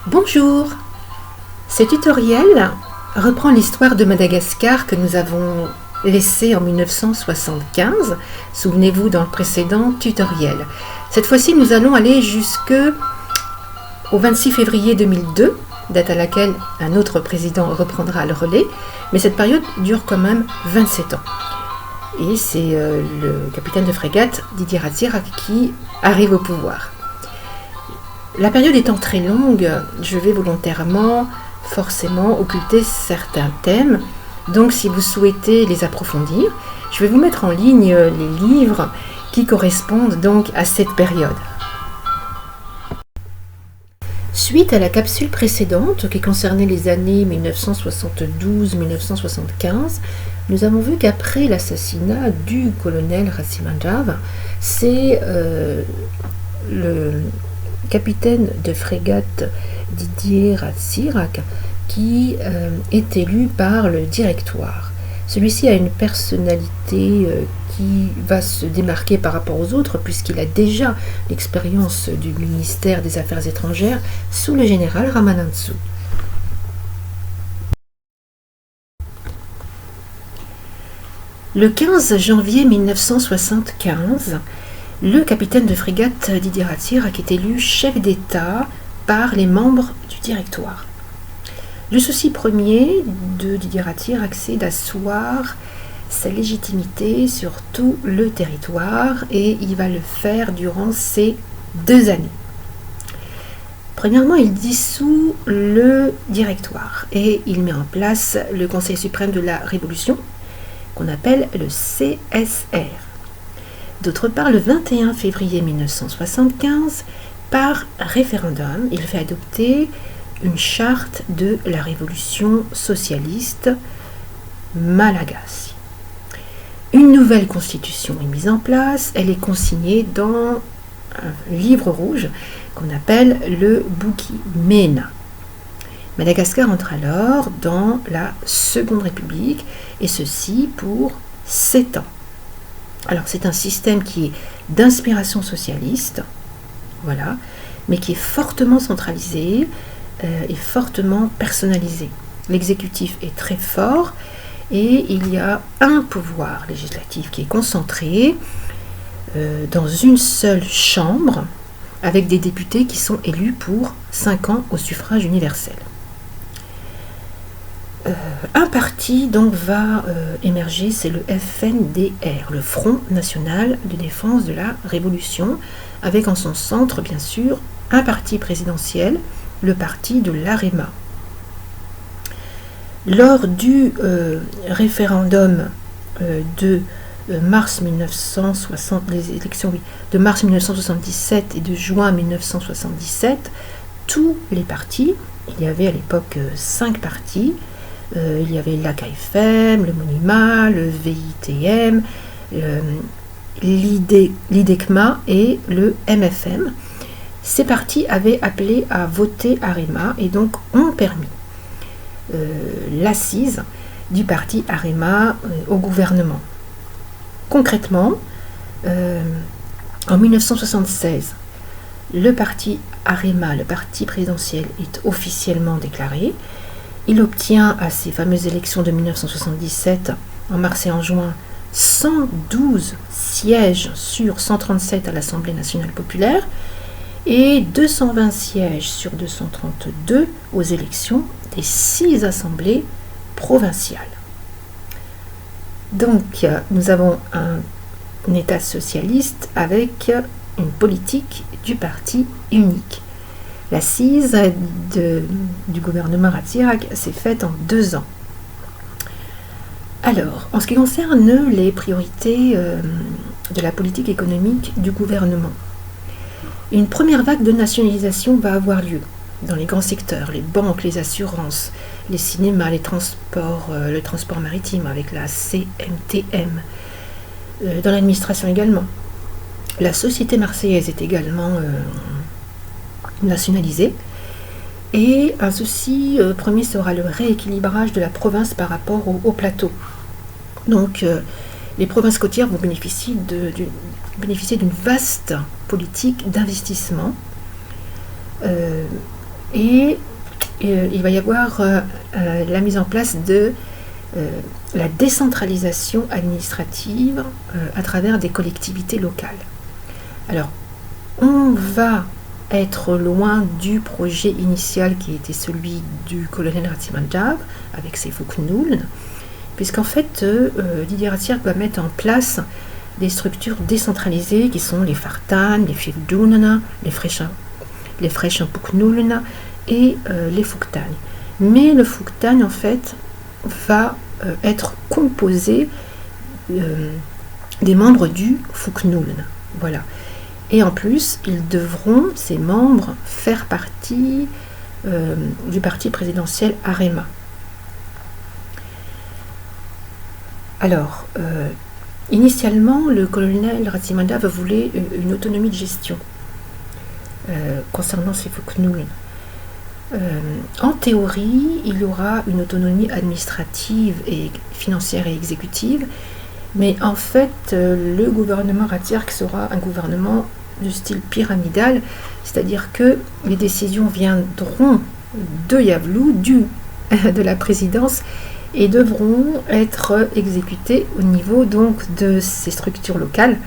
Bonjour! Ce tutoriel reprend l'histoire de Madagascar que nous avons laissée en 1975. Souvenez-vous dans le précédent tutoriel. Cette fois-ci, nous allons aller jusqu'au 26 février 2002, date à laquelle un autre président reprendra le relais, mais cette période dure quand même 27 ans. Et c'est le capitaine de frégate Didier Ratsiraka qui arrive au pouvoir. La période étant très longue, je vais volontairement, forcément, occulter certains thèmes. Donc, si vous souhaitez les approfondir, je vais vous mettre en ligne les livres qui correspondent donc à cette période. Suite à la capsule précédente, qui concernait les années 1972-1975, nous avons vu qu'après l'assassinat du colonel Ratsimandrav, c'est le capitaine de frégate Didier Ratsiraka qui est élu par le directoire. Celui-ci a une personnalité qui va se démarquer par rapport aux autres puisqu'il a déjà l'expérience du ministère des Affaires étrangères sous le général Ramanantsoa. Le 15 janvier 1975, le capitaine de frégate Didier Ratsiraka est élu chef d'État par les membres du directoire. Le souci premier de Didier Ratsiraka, c'est d'asseoir sa légitimité sur tout le territoire et il va le faire durant ces 2 années. Premièrement, il dissout le directoire et il met en place le Conseil suprême de la Révolution qu'on appelle le CSR. D'autre part, le 21 février 1975, par référendum, il fait adopter une charte de la révolution socialiste malagasy. Une nouvelle constitution est mise en place, elle est consignée dans un livre rouge qu'on appelle le Boukimena. Madagascar entre alors dans la Seconde République, et ceci pour 7 ans. Alors c'est un système qui est d'inspiration socialiste, voilà, mais qui est fortement centralisé et fortement personnalisé. L'exécutif est très fort et il y a un pouvoir législatif qui est concentré dans une seule chambre avec des députés qui sont élus pour 5 ans au suffrage universel. Un parti donc va émerger, c'est le FNDR, le Front National de Défense de la Révolution, avec en son centre bien sûr un parti présidentiel, le parti de l'AREMA. Lors du référendum de mars 1960, les élections de mars 1977 et de juin 1977, tous les partis, il y avait à l'époque 5 partis, il y avait l'AKFM, le MONIMA, le VITM, l'IDECMA et le MFM. Ces partis avaient appelé à voter AREMA et donc ont permis l'assise du parti AREMA au gouvernement. Concrètement, en 1976, le parti AREMA, le parti présidentiel, est officiellement déclaré. Il obtient à ces fameuses élections de 1977, en mars et en juin, 112 sièges sur 137 à l'Assemblée nationale populaire et 220 sièges sur 232 aux élections des 6 assemblées provinciales. Donc, nous avons un État socialiste avec une politique du parti unique. L'assise du gouvernement Ratsiraka s'est faite en 2 ans. Alors, en ce qui concerne les priorités de la politique économique du gouvernement, une première vague de nationalisation va avoir lieu dans les grands secteurs, les banques, les assurances, les cinémas, les transports, le transport maritime avec la CMTM, dans l'administration également. La société marseillaise est également nationalisée. Et un souci premier sera le rééquilibrage de la province par rapport au plateau. Donc, les provinces côtières vont bénéficier d'une vaste politique d'investissement Et il va y avoir la mise en place de la décentralisation administrative à travers des collectivités locales. Alors, on va être loin du projet initial qui était celui du colonel Ratsimanjab avec ses Fuknuln, puisqu'en fait, Didier Ratsiak va mettre en place des structures décentralisées qui sont les Fartan, les Fivdunana, les Freshampuknulna et les Fuktan. Mais le Fuktan, en fait, va être composé des membres du Fuknuln. Voilà. Et en plus, ils devront, ces membres, faire partie du parti présidentiel Arema. Alors, initialement, le colonel Ratsimanjab voulait une autonomie de gestion concernant ces Fuknuln. En théorie, il y aura une autonomie administrative et financière et exécutive, mais en fait, le gouvernement Ratsiak sera un gouvernement de style pyramidal, c'est-à-dire que les décisions viendront de Yavlou, de la présidence, et devront être exécutées au niveau donc de ces structures locales,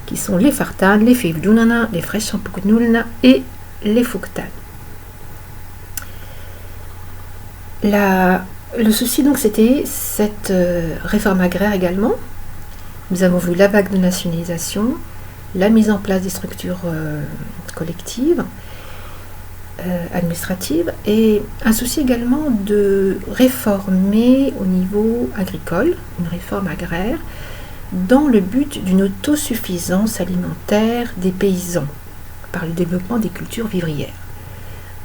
qui sont les Fartan, les Fivdunana, les Freshampuknulna et les Fuktan. Le souci donc c'était cette réforme agraire également. Nous avons vu la vague de nationalisation, la mise en place des structures collectives, administratives, et un souci également de réformer au niveau agricole, une réforme agraire, dans le but d'une autosuffisance alimentaire des paysans par le développement des cultures vivrières.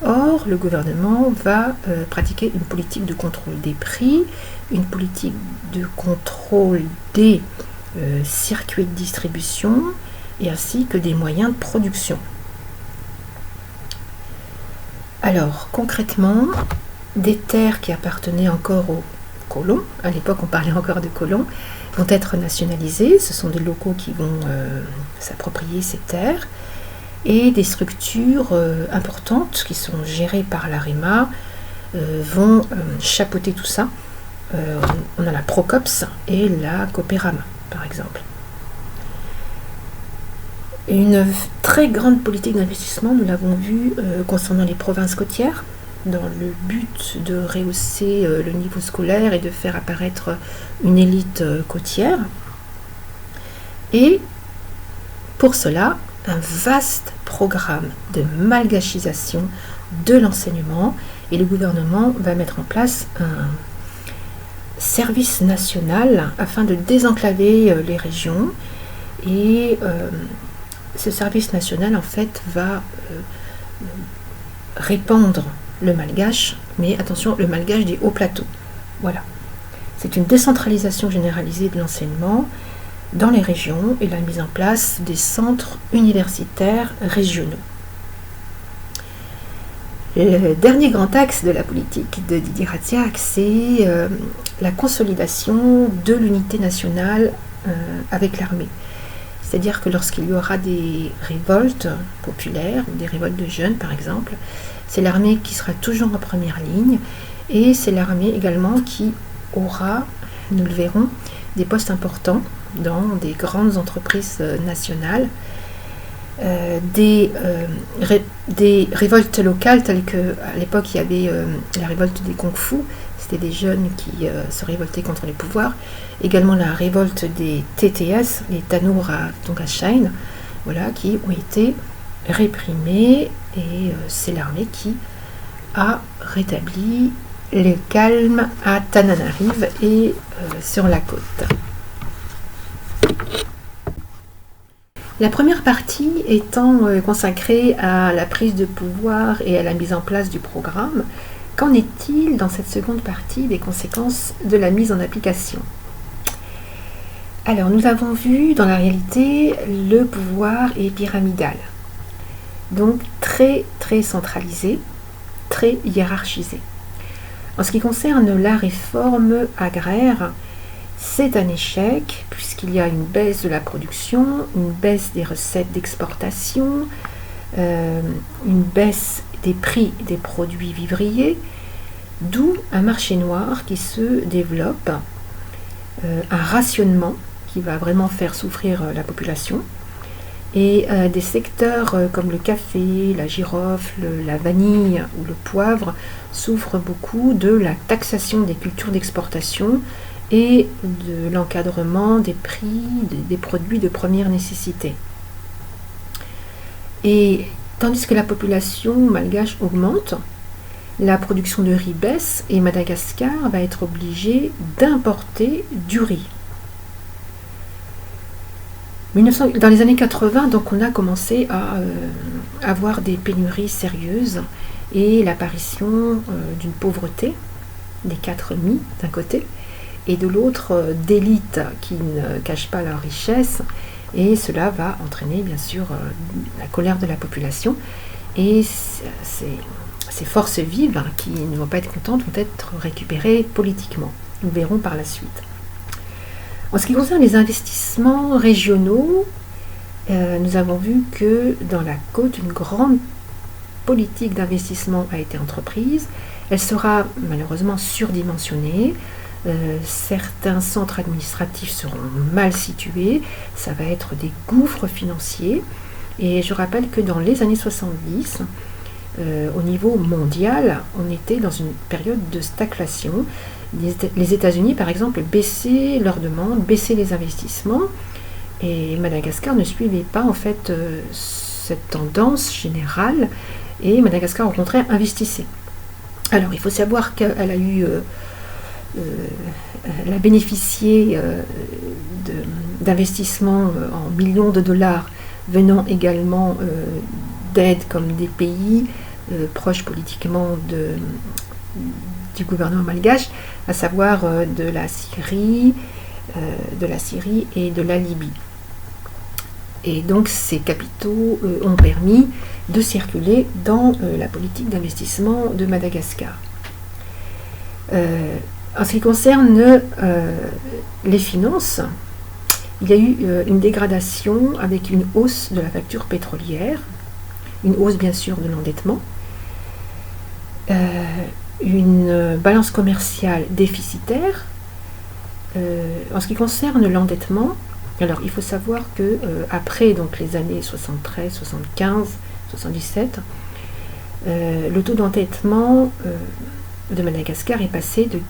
Or, le gouvernement va pratiquer une politique de contrôle des prix, une politique de contrôle des circuits de distribution et ainsi que des moyens de production. Alors, concrètement, des terres qui appartenaient encore aux colons, à l'époque on parlait encore de colons, vont être nationalisées. Ce sont des locaux qui vont s'approprier ces terres. Et des structures importantes qui sont gérées par l'AREMA vont chapeauter tout ça. On a la Procops et la Copérama, par exemple. Une très grande politique d'investissement, nous l'avons vu concernant les provinces côtières, dans le but de rehausser le niveau scolaire et de faire apparaître une élite côtière. Et pour cela, un vaste programme de malgachisation de l'enseignement, et le gouvernement va mettre en place un service national afin de désenclaver les régions, et ce service national en fait va répandre le malgache, mais attention, le malgache des hauts plateaux. Voilà. C'est une décentralisation généralisée de l'enseignement dans les régions et la mise en place des centres universitaires régionaux. Le dernier grand axe de la politique de Didier Ratsiak, c'est la consolidation de l'unité nationale avec l'armée. C'est-à-dire que lorsqu'il y aura des révoltes populaires, ou des révoltes de jeunes par exemple, c'est l'armée qui sera toujours en première ligne, et c'est l'armée également qui aura, nous le verrons, des postes importants dans des grandes entreprises nationales, des révoltes locales telles qu'à l'époque il y avait la révolte des Kung Fu, c'était des jeunes qui se révoltaient contre les pouvoirs, également la révolte des TTS, les Tanur à Tongashain, voilà, qui ont été réprimés, et c'est l'armée qui a rétabli le calme à Tananarive et sur la côte. La première partie étant consacrée à la prise de pouvoir et à la mise en place du programme, qu'en est-il dans cette seconde partie des conséquences de la mise en application? Alors, nous avons vu dans la réalité, le pouvoir est pyramidal, donc très très centralisé, très hiérarchisé. En ce qui concerne la réforme agraire, c'est un échec puisqu'il y a une baisse de la production, une baisse des recettes d'exportation, une baisse des prix des produits vivriers, d'où un marché noir qui se développe, un rationnement qui va vraiment faire souffrir la population, et des secteurs comme le café, la girofle, la vanille ou le poivre souffrent beaucoup de la taxation des cultures d'exportation et de l'encadrement des prix des produits de première nécessité. Et tandis que la population malgache augmente, la production de riz baisse et Madagascar va être obligé d'importer du riz. Dans les années 80, donc, on a commencé à avoir des pénuries sérieuses et l'apparition d'une pauvreté, des 4 mi d'un côté, et de l'autre d'élites qui ne cachent pas leur richesse, et cela va entraîner bien sûr la colère de la population, et ces forces vives qui ne vont pas être contentes vont être récupérées politiquement. Nous verrons par la suite. En ce qui concerne les investissements régionaux, nous avons vu que dans la côte, une grande politique d'investissement a été entreprise. Elle sera malheureusement surdimensionnée. Certains centres administratifs seront mal situés. Ça va être des gouffres financiers. Et je rappelle que dans les années 70, au niveau mondial, on était dans une période de stagflation. Les États-Unis, par exemple, baissaient leurs demandes, baissaient les investissements, et Madagascar ne suivait pas en fait cette tendance générale, et Madagascar au contraire investissait. Alors il faut savoir qu'elle a eu, elle a bénéficié d'investissements en millions de dollars venant également d'aides comme des pays proches politiquement du gouvernement malgache, à savoir de la Syrie et de la Libye. Et donc ces capitaux ont permis de circuler dans la politique d'investissement de Madagascar. En ce qui concerne les finances, il y a eu une dégradation avec une hausse de la facture pétrolière, une hausse bien sûr de l'endettement, une balance commerciale déficitaire. En ce qui concerne l'endettement, alors il faut savoir que après donc les années 73, 75, 77, le taux d'endettement de Madagascar est passé de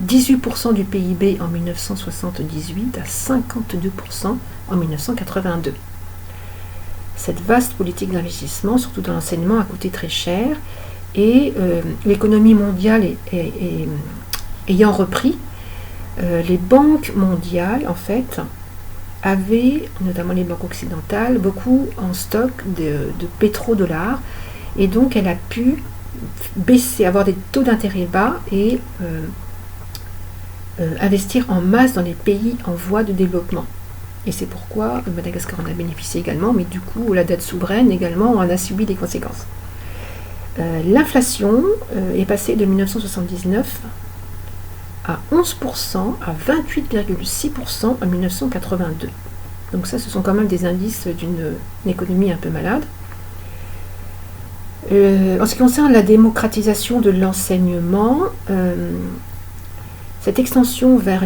18% du PIB en 1978 à 52% en 1982. Cette vaste politique d'investissement, surtout dans l'enseignement, a coûté très cher, et l'économie mondiale ayant repris, les banques mondiales en fait avaient, notamment les banques occidentales, beaucoup en stock de pétrodollars, et donc elle a pu baisser, avoir des taux d'intérêt bas et investir en masse dans les pays en voie de développement. Et c'est pourquoi Madagascar en a bénéficié également, mais du coup la dette souveraine également en a subi des conséquences. L'inflation est passée de 1979 à 11% à 28,6% en 1982. Donc ça, ce sont quand même des indices d'une économie un peu malade. En ce qui concerne la démocratisation de l'enseignement, cette extension vers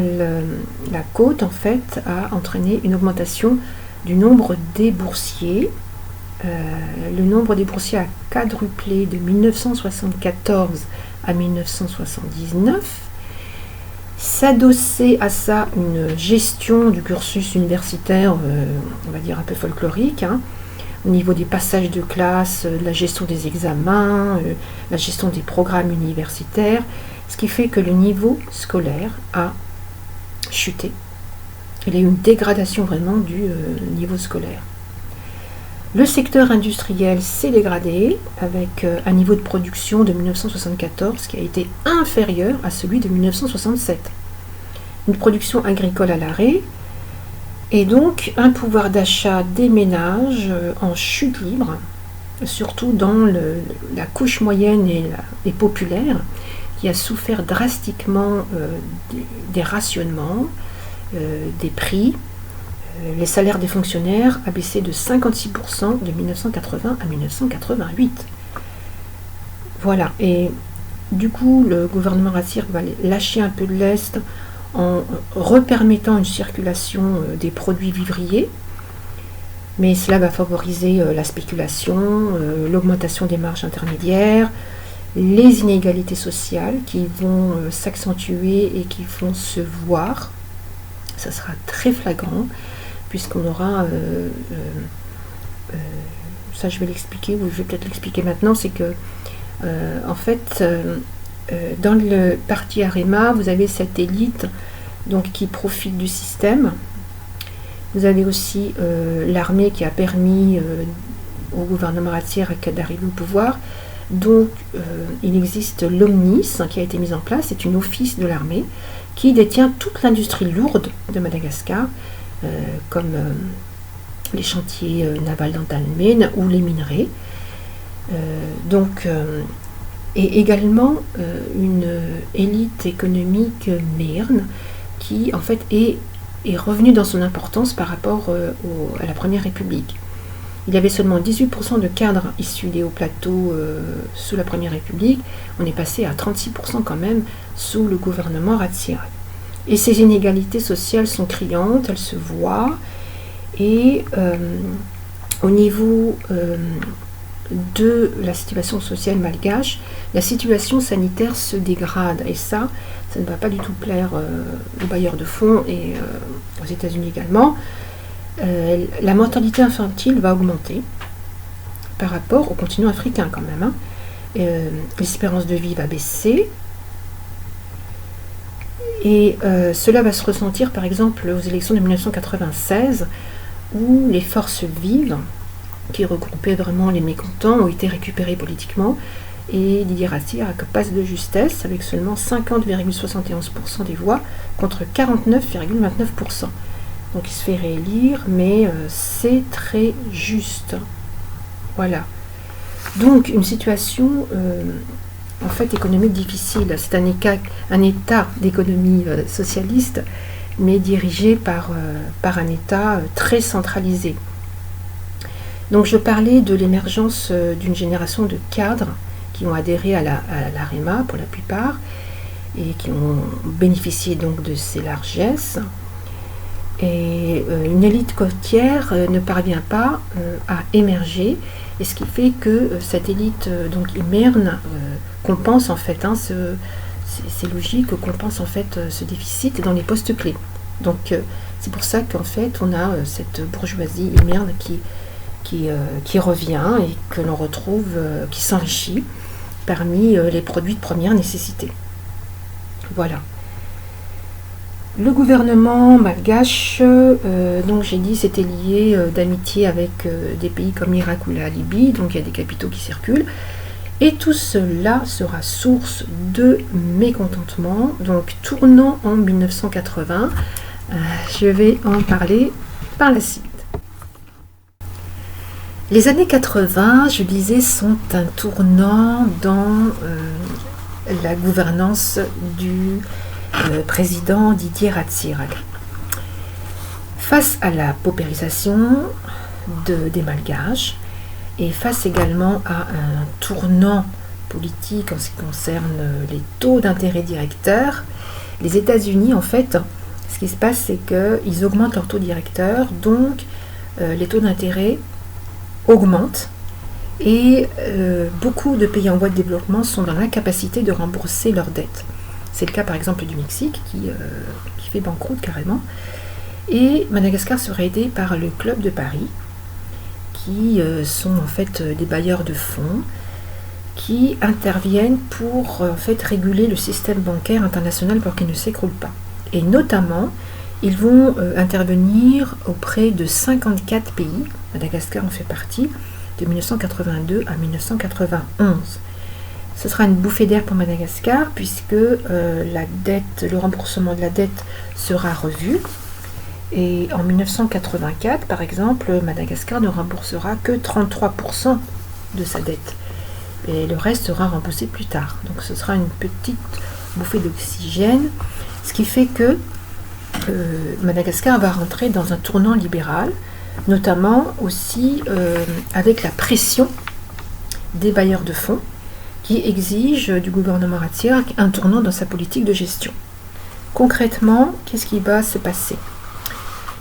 la côte, en fait, a entraîné une augmentation du nombre des boursiers. Le nombre des boursiers a quadruplé de 1974 à 1979. S'adosser à ça une gestion du cursus universitaire, on va dire un peu folklorique, au niveau des passages de classe, la gestion des examens, la gestion des programmes universitaires, ce qui fait que le niveau scolaire a chuté. Il y a eu une dégradation vraiment du niveau scolaire. Le secteur industriel s'est dégradé avec un niveau de production de 1974 qui a été inférieur à celui de 1967. Une production agricole à l'arrêt et donc un pouvoir d'achat des ménages en chute libre, surtout dans la couche moyenne et populaire, qui a souffert drastiquement des rationnements, des prix, Les salaires des fonctionnaires a baissé de 56% de 1980 à 1988. Voilà, et du coup, le gouvernement Ratsir va lâcher un peu de lest en repermettant une circulation des produits vivriers, mais cela va favoriser la spéculation, l'augmentation des marges intermédiaires, les inégalités sociales qui vont s'accentuer et qui vont se voir. Ça sera très flagrant, puisqu'on aura, ça je vais l'expliquer, ou je vais peut-être l'expliquer maintenant, c'est que, en fait, dans le parti Arema, vous avez cette élite donc, qui profite du système. Vous avez aussi l'armée qui a permis au gouvernement Ratsir d'arriver au pouvoir. Donc, il existe l'OMNIS qui a été mis en place, c'est une office de l'armée qui détient toute l'industrie lourde de Madagascar, comme les chantiers navals d'Antalmén ou les minerais. Et également une élite économique merne qui en fait est revenue dans son importance par rapport à la Première République. Il y avait seulement 18% de cadres issus des hauts plateaux sous la Première République. On est passé à 36% quand même sous le gouvernement Ratsir. Et ces inégalités sociales sont criantes, elles se voient. Et au niveau de la situation sociale malgache, la situation sanitaire se dégrade. Et ça ne va pas du tout plaire aux bailleurs de fonds et aux États-Unis également. La mortalité infantile va augmenter par rapport au continent africain quand même. L'espérance de vie va baisser. Et cela va se ressentir par exemple aux élections de 1996 où les forces vives qui regroupaient vraiment les mécontents ont été récupérées politiquement et Didier Ratsir passe de justesse avec seulement 50,71% des voix contre 49,29%. Donc il se fait réélire, mais c'est très juste. Voilà. Donc une situation en fait économique difficile. C'est un état d'économie socialiste, mais dirigé par un État très centralisé. Donc je parlais de l'émergence d'une génération de cadres qui ont adhéré à l'AREMA pour la plupart et qui ont bénéficié donc de ces largesses. Et une élite côtière ne parvient pas à émerger, et ce qui fait que cette élite donc merne compense en fait, c'est logique, compense en fait ce déficit dans les postes clés. Donc c'est pour ça qu'en fait on a cette bourgeoisie merne qui revient et que l'on retrouve, qui s'enrichit parmi les produits de première nécessité. Voilà. Le gouvernement malgache, donc j'ai dit, c'était lié d'amitié avec des pays comme l'Irak ou la Libye, donc il y a des capitaux qui circulent. Et tout cela sera source de mécontentement. Donc tournant en 1980, je vais en parler par la suite. Les années 80, je disais, sont un tournant dans la gouvernance du président Didier Ratsir. Face à la paupérisation des Malgaches et face également à un tournant politique en ce qui concerne les taux d'intérêt directeurs, les États-Unis, en fait, ce qui se passe, c'est qu'ils augmentent leurs taux directeurs, donc les taux d'intérêt augmentent et beaucoup de pays en voie de développement sont dans l'incapacité de rembourser leurs dettes. C'est le cas par exemple du Mexique qui fait banqueroute carrément. Et Madagascar serait aidé par le Club de Paris, qui sont en fait des bailleurs de fonds, qui interviennent pour en fait réguler le système bancaire international pour qu'il ne s'écroule pas. Et notamment, ils vont intervenir auprès de 54 pays, Madagascar en fait partie, de 1982 à 1991. Ce sera une bouffée d'air pour Madagascar puisque la dette, le remboursement de la dette sera revu. Et en 1984, par exemple, Madagascar ne remboursera que 33% de sa dette. Et le reste sera remboursé plus tard. Donc ce sera une petite bouffée d'oxygène. Ce qui fait que Madagascar va rentrer dans un tournant libéral, notamment aussi avec la pression des bailleurs de fonds qui exigent du gouvernement Ratsiak un tournant dans sa politique de gestion. Concrètement, qu'est-ce qui va se passer?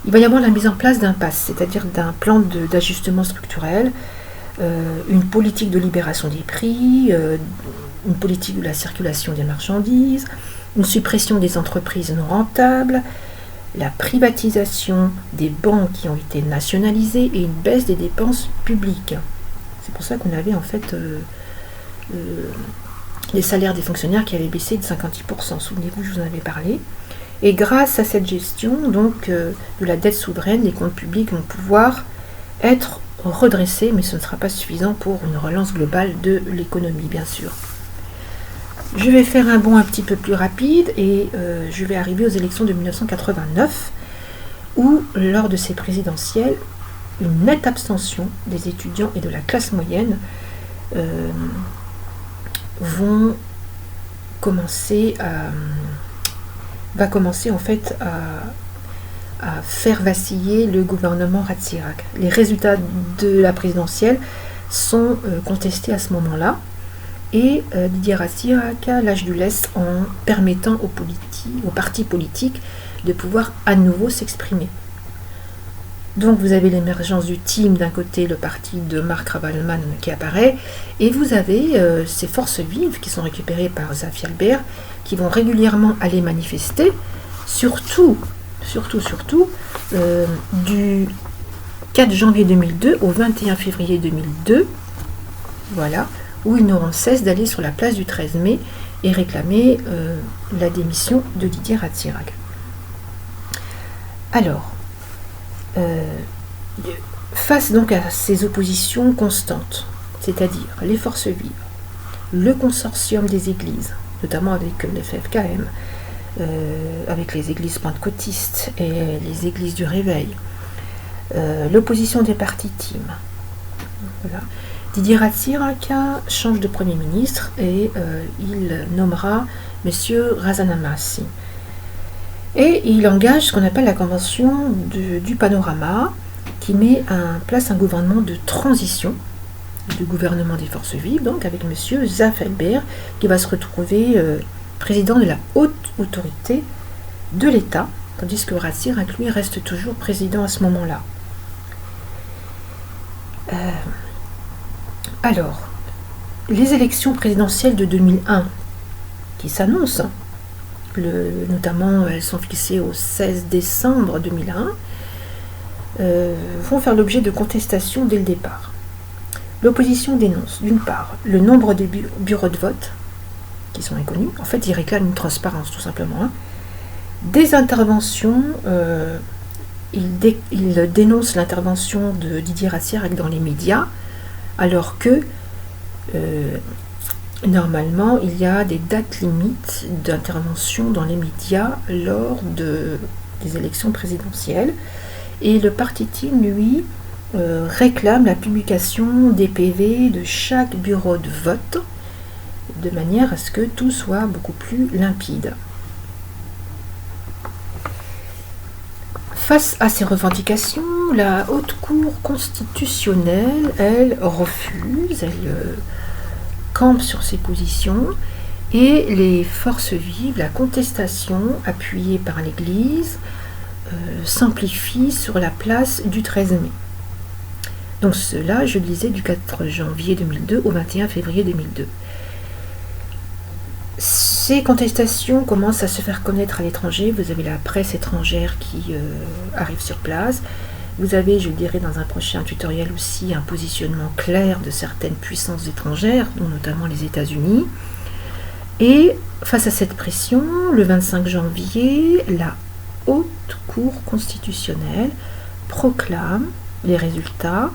Il va y avoir la mise en place d'un PAS, c'est-à-dire d'un plan d'ajustement structurel, une politique de libération des prix, une politique de la circulation des marchandises, une suppression des entreprises non rentables, la privatisation des banques qui ont été nationalisées et une baisse des dépenses publiques. C'est pour ça qu'on avait en fait les salaires des fonctionnaires qui avaient baissé de 56%. Souvenez-vous, je vous en avais parlé. Et grâce à cette gestion donc, de la dette souveraine, les comptes publics vont pouvoir être redressés, mais ce ne sera pas suffisant pour une relance globale de l'économie, bien sûr. Je vais faire un bond un petit peu plus rapide et je vais arriver aux élections de 1989, où, lors de ces présidentielles, une nette abstention des étudiants et de la classe moyenne va commencer en fait à faire vaciller le gouvernement Ratsiak. Les résultats de la présidentielle sont contestés à ce moment-là et Didier Ratsiak lâche du lest en permettant aux partis politiques de pouvoir à nouveau s'exprimer. Donc vous avez l'émergence du TIM d'un côté, le parti de Marc Ravalman qui apparaît, et vous avez ces forces vives qui sont récupérées par Zafy Albert, qui vont régulièrement aller manifester, surtout du 4 janvier 2002 au 21 février 2002, voilà, où ils n'auront cesse d'aller sur la place du 13 mai et réclamer la démission de Didier Ratsiak. Alors, face donc à ces oppositions constantes, c'est-à-dire les forces vives, le consortium des églises, notamment avec le FFKM, avec les églises pentecôtistes et les églises du Réveil, l'opposition des partis TIM. Voilà. Didier Ratsiak change de Premier ministre et il nommera M. Razanamasi. Et il engage ce qu'on appelle la convention du panorama, qui met en place un gouvernement de transition, du gouvernement des forces vives, donc avec M. Zafy Albert, qui va se retrouver président de la haute autorité de l'État, tandis que Ratsiak, lui, reste toujours président à ce moment-là. Alors, les élections présidentielles de 2001, qui s'annoncent, notamment elles sont fixées au 16 décembre 2001, vont faire l'objet de contestations dès le départ. L'opposition dénonce, d'une part, le nombre de bureaux de vote, qui sont inconnus. En fait, ils réclament une transparence, tout simplement. Des interventions, ils dénoncent l'intervention de Didier Ratsiak dans les médias, alors que normalement, il y a des dates limites d'intervention dans les médias lors des élections présidentielles. Et le parti TIM, lui, réclame la publication des PV de chaque bureau de vote, de manière à ce que tout soit beaucoup plus limpide. Face à ces revendications, la Haute Cour constitutionnelle, elle refuse, elle campe sur ses positions, et les forces vives, la contestation appuyée par l'Église, s'amplifie sur la place du 13 mai. Donc cela, je le disais, du 4 janvier 2002 au 21 février 2002. Ces contestations commencent à se faire connaître à l'étranger. Vous avez la presse étrangère qui arrive sur place. Vous avez, je le dirai dans un prochain tutoriel aussi, un positionnement clair de certaines puissances étrangères, dont notamment les États-Unis. Et face à cette pression, le 25 janvier, la Haute Cour constitutionnelle proclame les résultats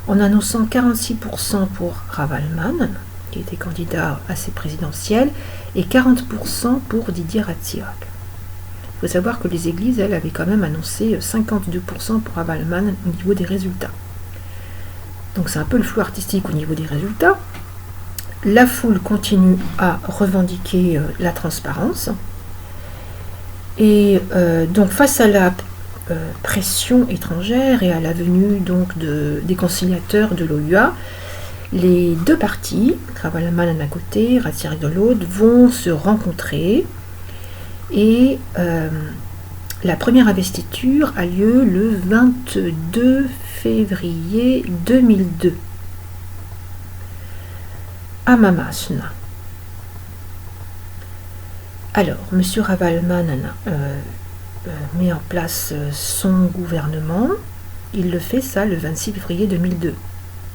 en annonçant 46% pour Ravalman, qui était candidat à ces présidentielles, et 40% pour Didier Ratsiak. Il faut savoir que les églises, elles, avaient quand même annoncé 52% pour Ravalman au niveau des résultats. Donc c'est un peu le flou artistique au niveau des résultats. La foule continue à revendiquer la transparence. Et donc face à la pression étrangère et à la venue donc des conciliateurs de l'OUA, les deux partis, Ravaloman d'un côté, Ratsiak de l'autre, vont se rencontrer et la première investiture a lieu le 22 février 2002 à Mamasna. Alors, M. Ravaloman met en place son gouvernement. Il le fait ça le 26 février 2002.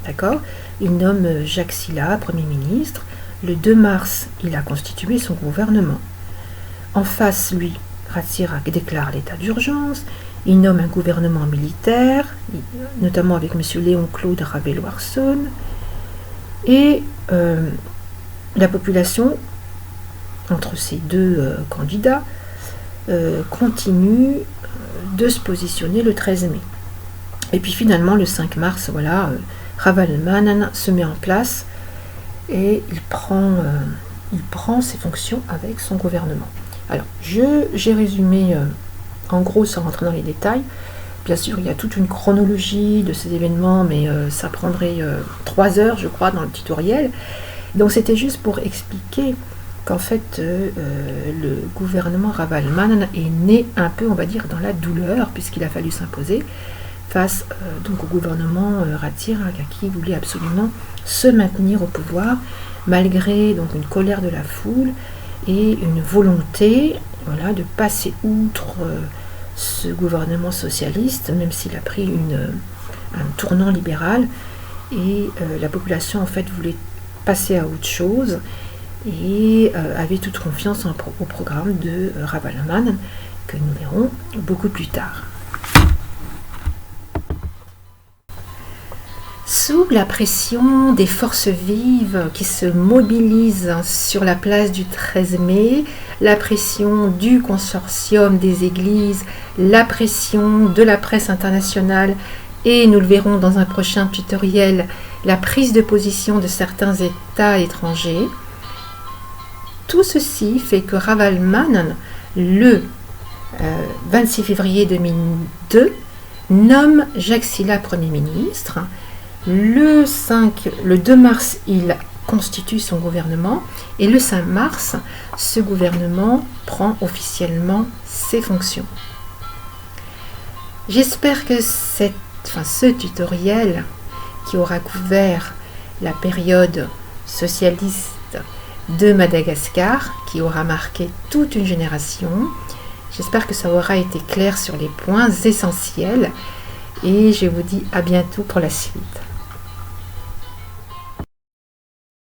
D'accord ? Il nomme Jacques Sylla Premier ministre. Le 2 mars, il a constitué son gouvernement. En face, lui, Ratsiak déclare l'état d'urgence. Il nomme un gouvernement militaire, notamment avec M. Léon-Claude Rabello-Arson. Et la population, entre ces deux candidats, continue de se positionner le 13 mai. Et puis finalement, le 5 mars, voilà, Ravaloman se met en place et il prend ses fonctions avec son gouvernement. Alors, j'ai résumé en gros sans rentrer dans les détails. Bien sûr, il y a toute une chronologie de ces événements, mais ça prendrait 3 heures, je crois, dans le tutoriel. Donc c'était juste pour expliquer qu'en fait, le gouvernement Ravaloman est né un peu, on va dire, dans la douleur, puisqu'il a fallu s'imposer face donc au gouvernement Ratsiak, qui voulait absolument se maintenir au pouvoir, malgré donc une colère de la foule et une volonté, voilà, de passer outre ce gouvernement socialiste, même s'il a pris un tournant libéral, et la population en fait voulait passer à autre chose et avait toute confiance au programme de Ravaloman, que nous verrons beaucoup plus tard. Sous la pression des forces vives qui se mobilisent sur la place du 13 mai, la pression du consortium des églises, la pression de la presse internationale et, nous le verrons dans un prochain tutoriel, la prise de position de certains États étrangers, tout ceci fait que Ravaloman, le 26 février 2002, nomme Jacques Sylla Premier ministre. Le 2 mars, il constitue son gouvernement et le 5 mars, ce gouvernement prend officiellement ses fonctions. J'espère que ce tutoriel qui aura couvert la période socialiste de Madagascar, qui aura marqué toute une génération, j'espère que ça aura été clair sur les points essentiels et je vous dis à bientôt pour la suite.